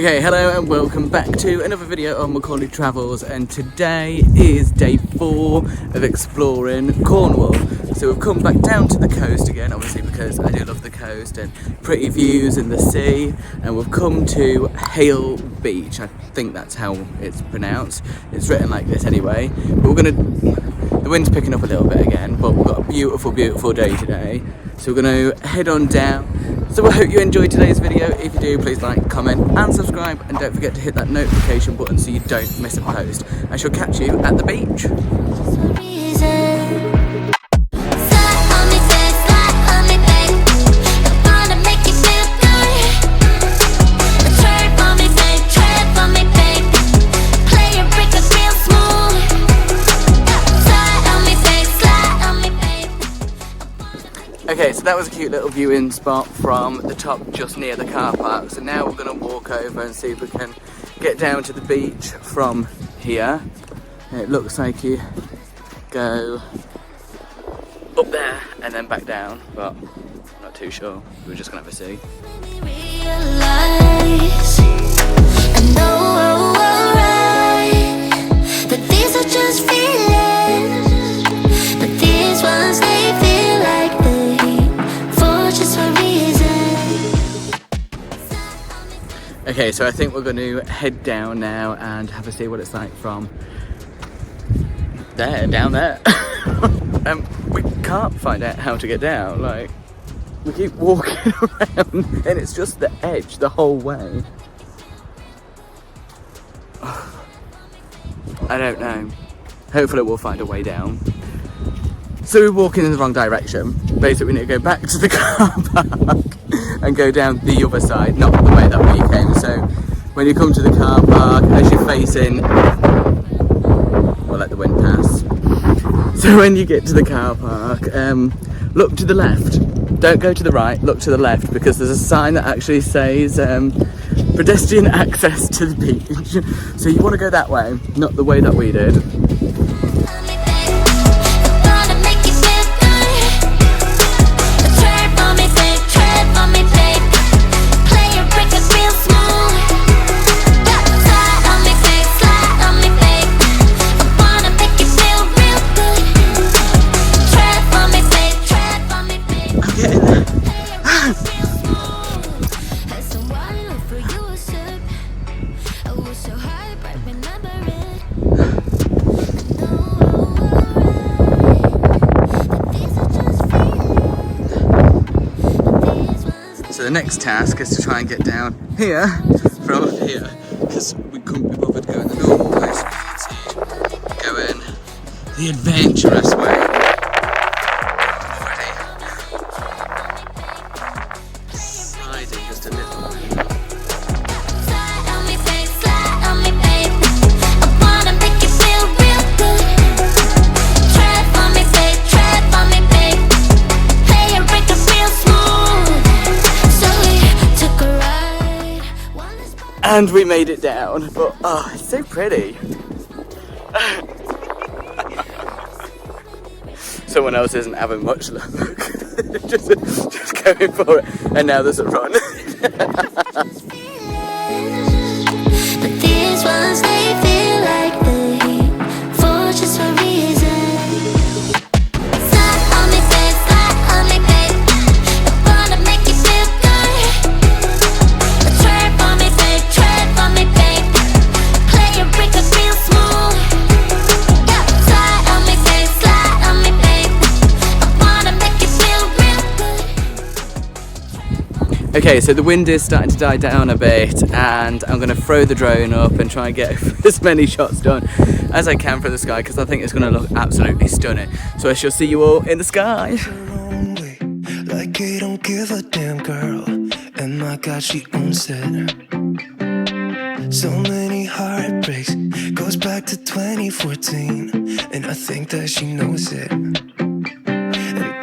Okay, hello and welcome back to another video on Macorlee Travels, and today is day 4 of exploring Cornwall. So we've come back down to the coast again, obviously because I do love the coast and pretty views in the sea, and we've come to Hayle Beach. I think that's how it's pronounced. It's written like this anyway. But the wind's picking up a little bit again, but we've got a beautiful, beautiful day today. So we're going to head on down. So I hope you enjoyed today's video. If you do, please like, comment and subscribe, and don't forget to hit that notification button so you don't miss a post. I shall catch you at the beach. Okay, so that was a cute little viewing spot from the top just near the car park. So now we're going to walk over and see if we can get down to the beach from here. And it looks like you go up there and then back down, but I'm not too sure. We're just going to have a see. Okay, so I think we're going to head down now and have a see what it's like from there, down there. We can't find out how to get down, like, we keep walking around and it's just the edge the whole way. I don't know. Hopefully we'll find a way down. So we're walking in the wrong direction. Basically we need to go back to the car park and go down the other side, not the way that we came. So when you come to the car park, as you're facing, we'll let the wind pass. So when you get to the car park, look to the left. Don't go to the right, look to the left, because there's a sign that actually says pedestrian access to the beach. So you want to go that way, not the way that we did. So the next task is to try and get down here from here, because we couldn't be bothered going the normal way, so we need to go in the adventurous way. Already sliding just a little bit. And we made it down, but oh, it's so pretty. Someone else isn't having much luck. just going for it, and now there's a run. But these ones, they feel like the heat for just a reason. Slide on me, babe, slide on me, babe. I wanna make you feel good. Tread on me, babe, tread on me, babe. Play your record real smooth. Yeah, slide on me, babe, slide on me, babe. I wanna make you feel real good. Okay, so the wind is starting to die down a bit, and I'm going to throw the drone up and try and get as many shots done as I can from the sky, because I think it's going to look absolutely stunning. So I shall see you all in the sky. Like you don't give a damn, girl, and my God, she owns it. So many heartbreaks, goes back to 2014, and I think that she knows it. And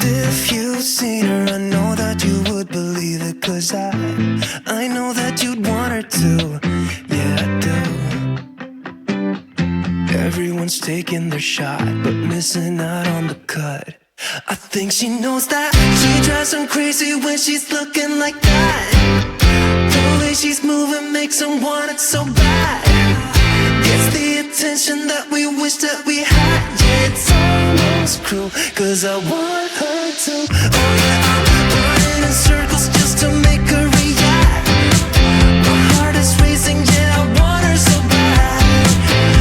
if you've seen her, I know that you would believe it, 'cause I know that you'd want her to. Yeah, I do. Everyone's taking their shot, but missing out on the cut. I think she knows that. She drives them crazy when she's looking like that. The way she's moving makes him want it so bad. Gets the attention that we wish that we had. Yeah, it's almost cruel, cause I want her to. Oh yeah, I'm running in circles just to make her react. My heart is racing, yeah, I want her so bad.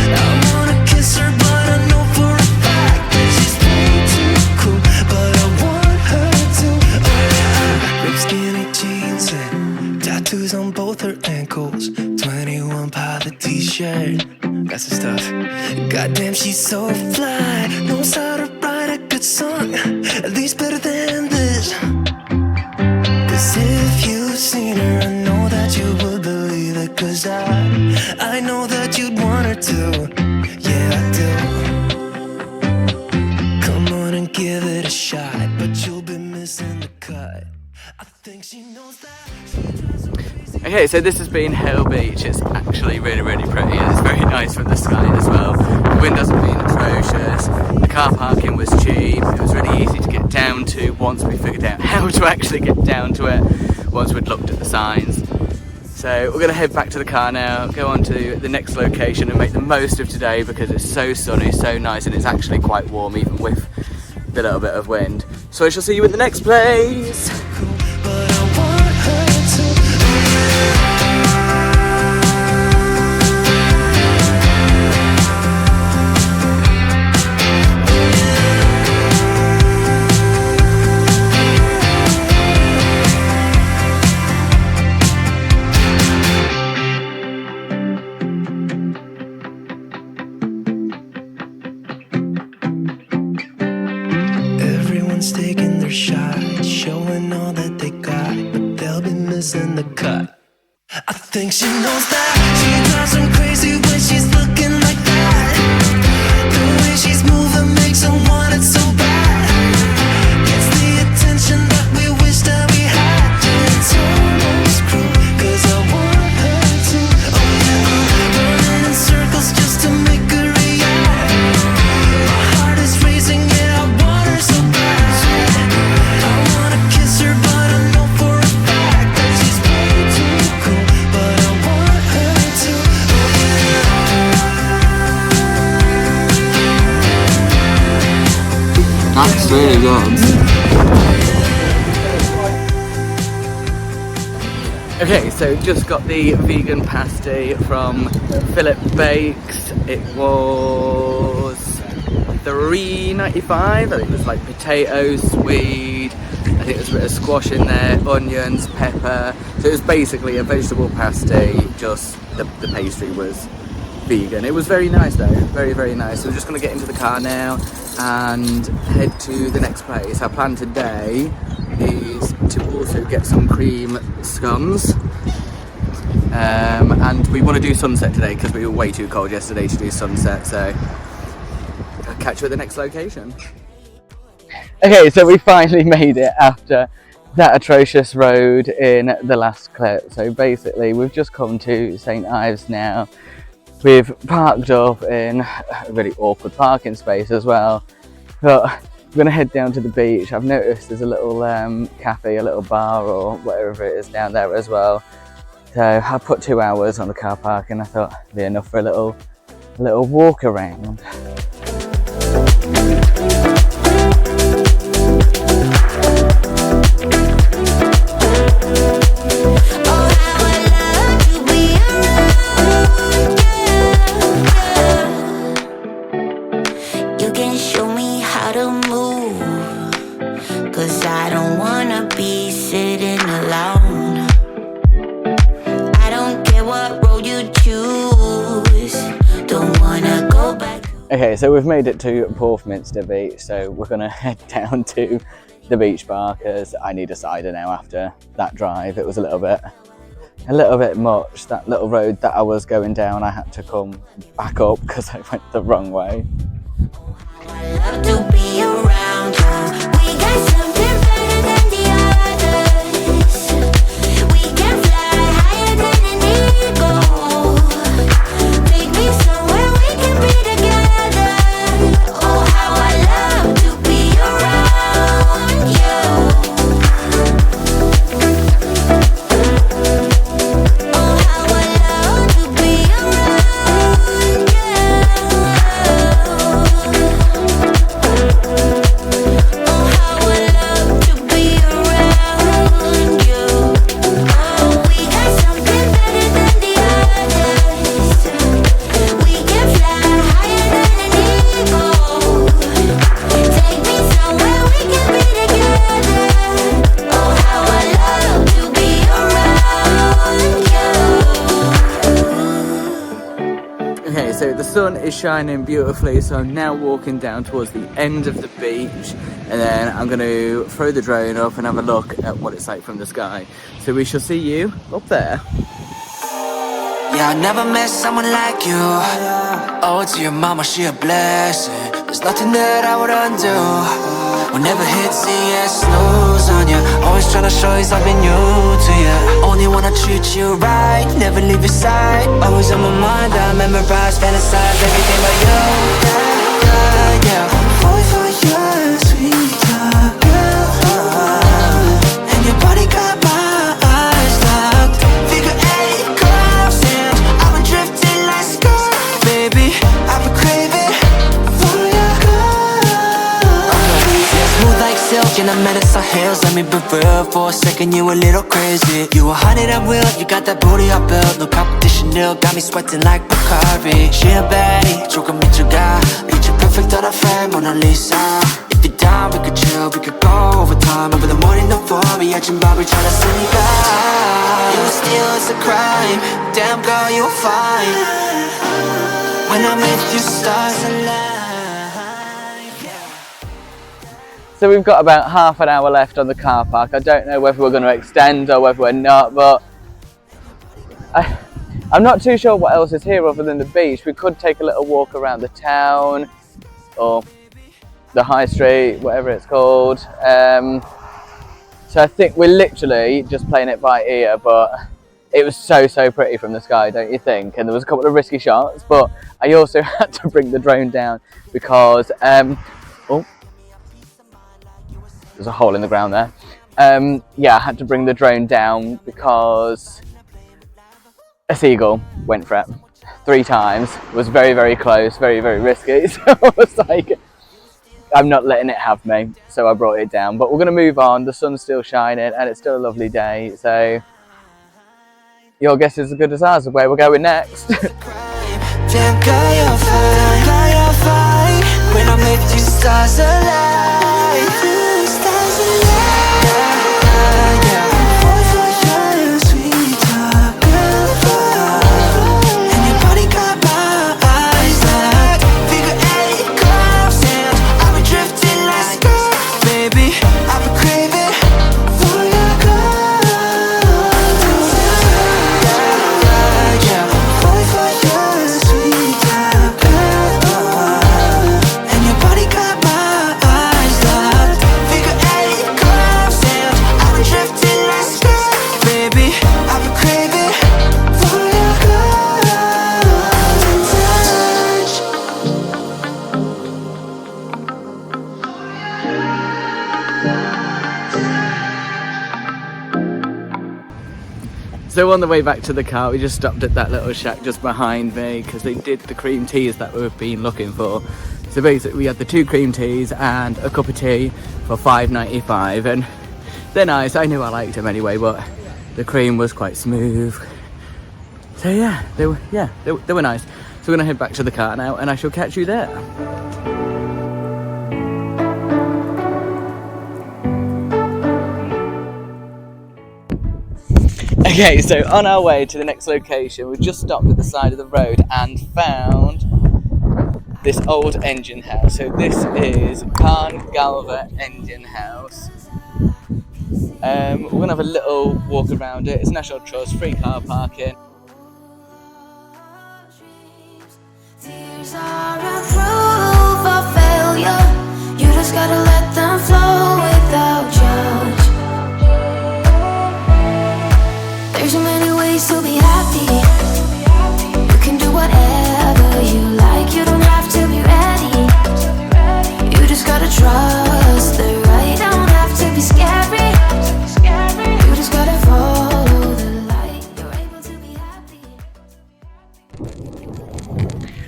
I wanna kiss her, but I know for a fact that she's way too cool. But I want her to. Oh yeah, ripped skinny jeans and tattoos on both her ankles. 21 pilot t-shirt, that's the stuff. Goddamn, she's so fly. Knows how to write a good song, at least better than this. Cause if you've seen her, I know that you would believe it. Cause I know that you'd want her to. Yeah, I do. Come on and give it a shot, but you'll be missing the cut. I think she knows that. Okay, so this has been Hayle Beach. It's actually really, really pretty and it's very nice from the sky as well. The wind hasn't been atrocious. The car parking was cheap. It was really easy to get down to once we figured out how to actually get down to it, once we'd looked at the signs. So we're going to head back to the car now, go on to the next location and make the most of today because it's so sunny, so nice, and it's actually quite warm even with the little bit of wind. So I shall see you in the next place. Taking their shot, showing all that they got, but they'll be missing the cut. I think she knows that. She drives them crazy when she's looking like that. The way she's moving makes them want it so bad. Gets the attention that we wish that we had. Yeah, it's almost cruel, cause I want her to. Oh yeah, I'm running in circles just to make her react. My heart is racing, yeah, I want her so bad. That's really good. Okay, so just got the vegan pasty from Philip Bakes. It was $3.95. I think it was like potatoes, swede. I think there's a bit of squash in there, onions, pepper. So it was basically a vegetable pasty, just the pastry was vegan. It was very nice though, very, very nice. So we're just going to get into the car now and head to the next place. Our plan today is to also get some cream scones. And we want to do sunset today because we were way too cold yesterday to do sunset, so I'll catch you at the next location. Okay, so we finally made it after that atrocious road in the last clip. So basically we've just come to St Ives now. We've parked up in a really awkward parking space as well, but we're going to head down to the beach. I've noticed there's a little cafe, a little bar or whatever it is down there as well. So I put 2 hours on the car park and I thought it'd be enough for a little walk around. Okay, so we've made it to Porthminster Beach, so we're going to head down to the beach bar because I need a cider now after that drive. It was a little bit much. That little road that I was going down, I had to come back up because I went the wrong way. I love to be around you. We got something better than the others. We can fly higher than an eagle. Take me somewhere we can be together. Oh, how I love to be around you. sun is shining beautifully, so I'm now walking down towards the end of the beach, and then I'm going to throw the drone up and have a look at what it's like from the sky. So we shall see you up there. Yeah, I never met someone like you. Oh, to your mama, she a blessing. There's nothing that I would undo. We'll never hit C and snooze on you. Always tryna show you something new to you. Only wanna treat you right, never leave your side. Always on my mind, I memorize, fantasize everything but you. Yeah, yeah, yeah. Fall for your sweet talk, girl. And your body got my eyes locked. Figure 8 curves and I've been drifting like skirt. Baby, I've been craving for your girl. Smooth like silk and I met at some hills. Let me be real for a second, you a little crazy. You a honey that will, you got that booty I built. No competition, nil, got me sweating like Bacardi. She a baddie, 조금 미쳐가. Picture perfect on a frame, Mona Lisa. If you're down, we could chill, we could go over time. Over the morning, no for me, 아침 밥을 차려 쓰니까. You steal, it's a crime. Damn girl, you're fine. When I'm with you, stars align. So we've got about half an hour left on the car park. I don't know whether we're going to extend or whether we're not, but I'm not too sure what else is here other than the beach. We could take a little walk around the town or the high street, whatever it's called. So I think we're literally just playing it by ear, but it was so pretty from the sky, don't you think? And there was a couple of risky shots, but I also had to bring the drone down because oh, there's a hole in the ground there. Yeah, I had to bring the drone down because a seagull went for it 3 times. It was very close, very risky. So I was like, I'm not letting it have me. So I brought it down. But we're gonna move on. The sun's still shining and it's still a lovely day. So your guess is as good as ours of where we're going next. Damn girl, you're fine, girl, you're fine. When I'm with you, stars align. Stars align. Yeah, yeah. Fall for your sweet talk, girl. And your body got my eyes locked. Figure 8 curves and I've been drifting like skirt. Baby, I've been craving for your girl. Yeah, yeah. Fall for your sweet talk, girl. And your body got my eyes locked. Figure 8 curves and I've been drifting like skirt. Baby, I've been craving for your golden touch. So on the way back to the car, we just stopped at that little shack just behind me because they did the cream teas that we've been looking for. So basically we had the 2 cream teas and a cup of tea for $5.95, and they're nice. I knew I liked them anyway, but the cream was quite smooth. So yeah, they were nice. So we're gonna head back to the car now and I shall catch you there. Okay, so on our way to the next location, we just stopped at the side of the road and found this old engine house. So this is Carn Glaver engine house. We're gonna have a little walk around it. It's National Trust, free car parking. Tears are a proof of failure. You just gotta let them flow without judge. There's so many ways to be happy. You can do whatever you like. You don't have to be ready. You just gotta trust the right. Don't have to be scary. You just gotta follow the light. You're able to be happy.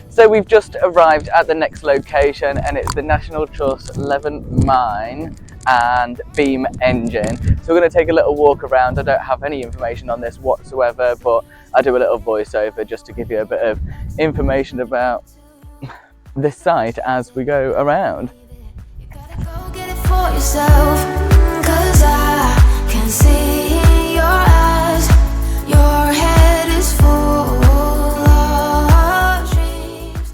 So we've just arrived at the next location and it's the National Trust Levant mine and beam engine. So we're going to take a little walk around. I don't have any information on this whatsoever, but I do a little voiceover just to give you a bit of information about this site as we go around. You gotta go get it for yourself, 'cause I can see in your eyes, your head is full of dreams.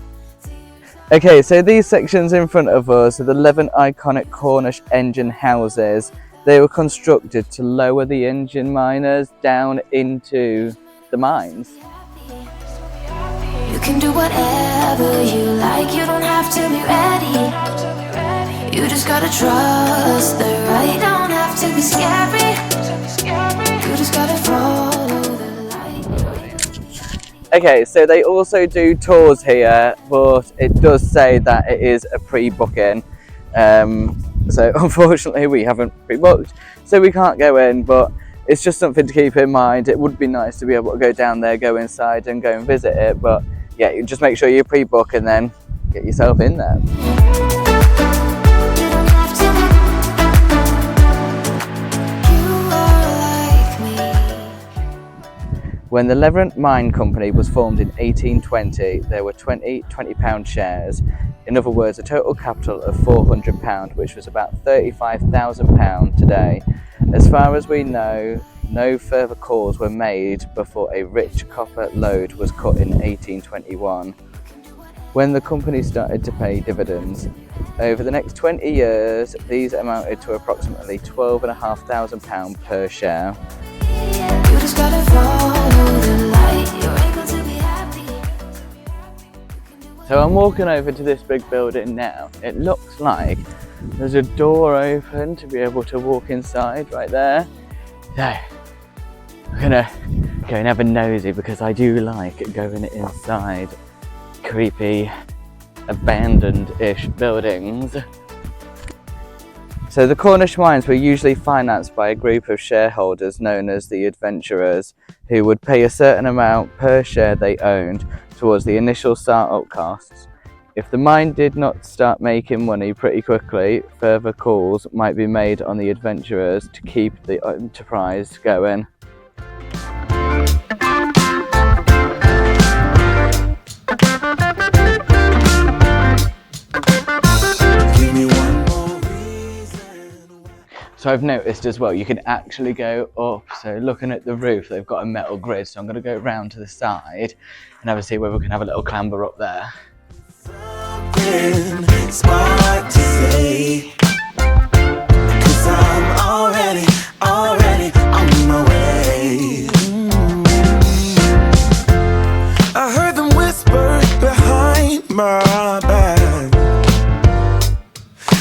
Okay, so these sections in front of us are the Levant iconic Cornish engine houses. They were constructed to lower the engine miners down into the mines. You can do whatever you like, you don't have to be ready. You just gotta trust the right, don't have to be scary. You just gotta follow the light. Okay, so they also do tours here, but it does say that it is a pre-booking. So unfortunately we haven't pre-booked, so we can't go in, but it's just something to keep in mind. It would be nice to be able to go down there, go inside and go and visit it, but yeah, you just make sure you pre-book and then get yourself in there. When the Levant Mine Company was formed in 1820, there were 20 £20 shares. In other words, a total capital of £400, which was about £35,000 today. As far as we know, no further calls were made before a rich copper lode was cut in 1821. When the company started to pay dividends, over the next 20 years, these amounted to approximately £12,500 per share. You just gotta follow the light, you're able to be happy. So I'm walking over to this big building now. It looks like there's a door open to be able to walk inside right there. So I'm gonna go and have a nosy because I do like going inside creepy, abandoned-ish buildings. So the Cornish mines were usually financed by a group of shareholders known as the adventurers, who would pay a certain amount per share they owned towards the initial start-up costs. If the mine did not start making money pretty quickly, further calls might be made on the adventurers to keep the enterprise going. So I've noticed as well, you can actually go up. So looking at the roof, they've got a metal grid. So I'm going to go round to the side and have a see whether we can have a little clamber up there. Something smart to say, 'cause I'm already on my way. I heard them whisper behind my back.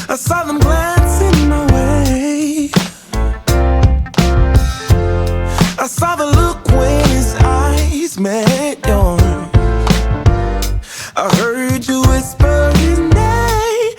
I saw them glancing my way. I saw the look when his eyes met yours. I heard you whisper his name.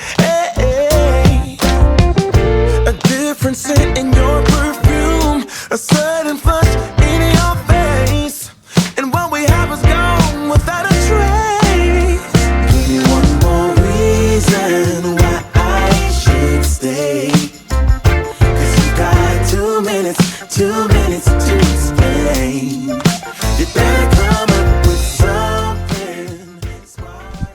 A different scent in your perfume, a sudden flush in your face, and what we have is gone without a trace. Give me one more reason why I should stay, 'cause you got 2 minutes to explain. You better come up with something smart.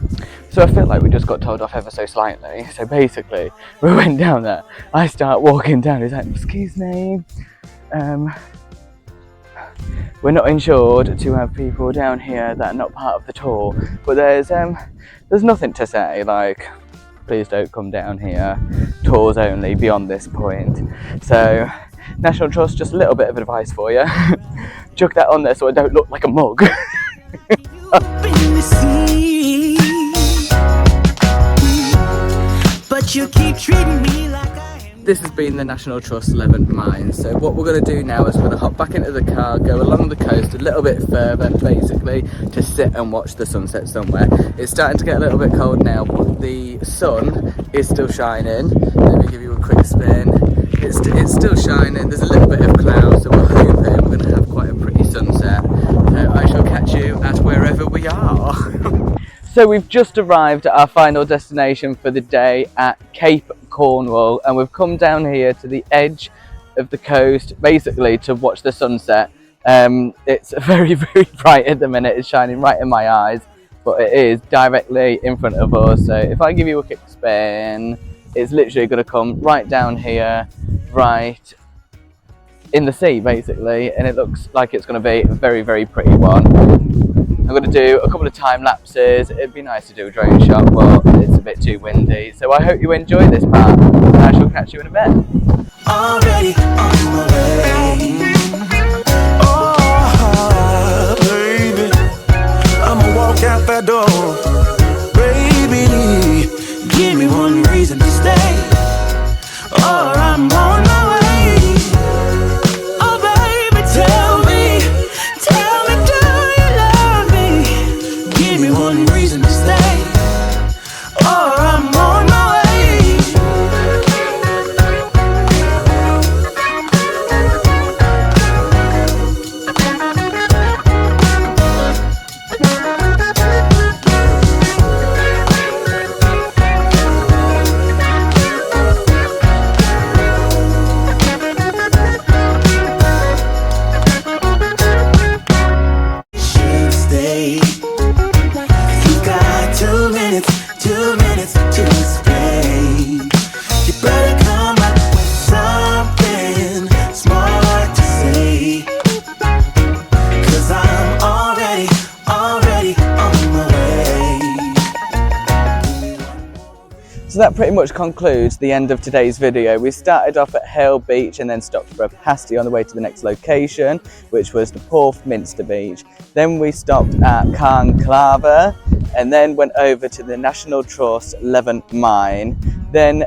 So I feel like we just got told off ever so slightly. So basically, we went down there. I start walking down. He's like, "Excuse me, we're not insured to have people down here that are not part of the tour, but there's nothing to say, like, please don't come down here, tours only beyond this point." So National Trust, just a little bit of advice for you. Chuck that on there so I don't look like a mug. But you keep treating me like I am. This has been the National Trust Levant Mines. So what we're going to do now is we're going to hop back into the car, go along the coast a little bit further, basically to sit and watch the sunset somewhere. It's starting to get a little bit cold now, but the sun is still shining. Let me give you a quick spin. It's still shining. There's a little bit of cloud, so we're hoping we're going to have quite a pretty sunset. So I shall catch you at wherever we are. So we've just arrived at our final destination for the day at Cape Cornwall, and we've come down here to the edge of the coast basically to watch the sunset. It's very, very bright at the minute. It's shining right in my eyes, but it is directly in front of us. So if I give you a quick spin, it's literally going to come right down here, right in the sea basically, and it looks like it's going to be a very, very pretty one. I'm I'm going to do a couple of time lapses. It'd be nice to do a drone shot, but it's a bit too windy. So I hope you enjoy this part, and I shall catch you in a bit. Already on my way. Oh, baby, I'ma walk out that door. Baby, give me one reason to stay, or I'm on my way. Oh, baby, tell me, do you love me? Give me one reason to stay, or I'm on my way. So that pretty much concludes the end of today's video. We started off at Hayle Beach and then stopped for a pasty on the way to the next location, which was the Porthminster Beach. Then we stopped at Carn Glaver and then went over to the National Trust Levant mine. Then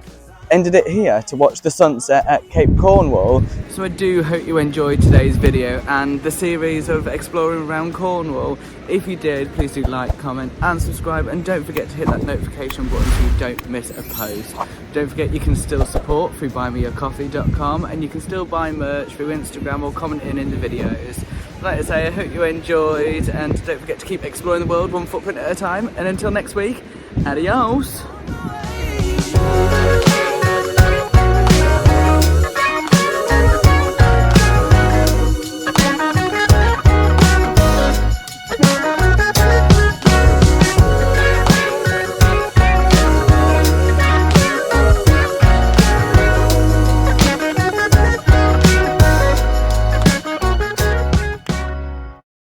ended it here to watch the sunset at Cape Cornwall. So I do hope you enjoyed today's video and the series of exploring around Cornwall. If you did, please do like, comment and subscribe, and don't forget to hit that notification button so you don't miss a post. Don't forget you can still support through buymeacoffee.com, and you can still buy merch through Instagram or commenting in the videos. Like I say, I hope you enjoyed, and don't forget to keep exploring the world one footprint at a time, and until next week, adios!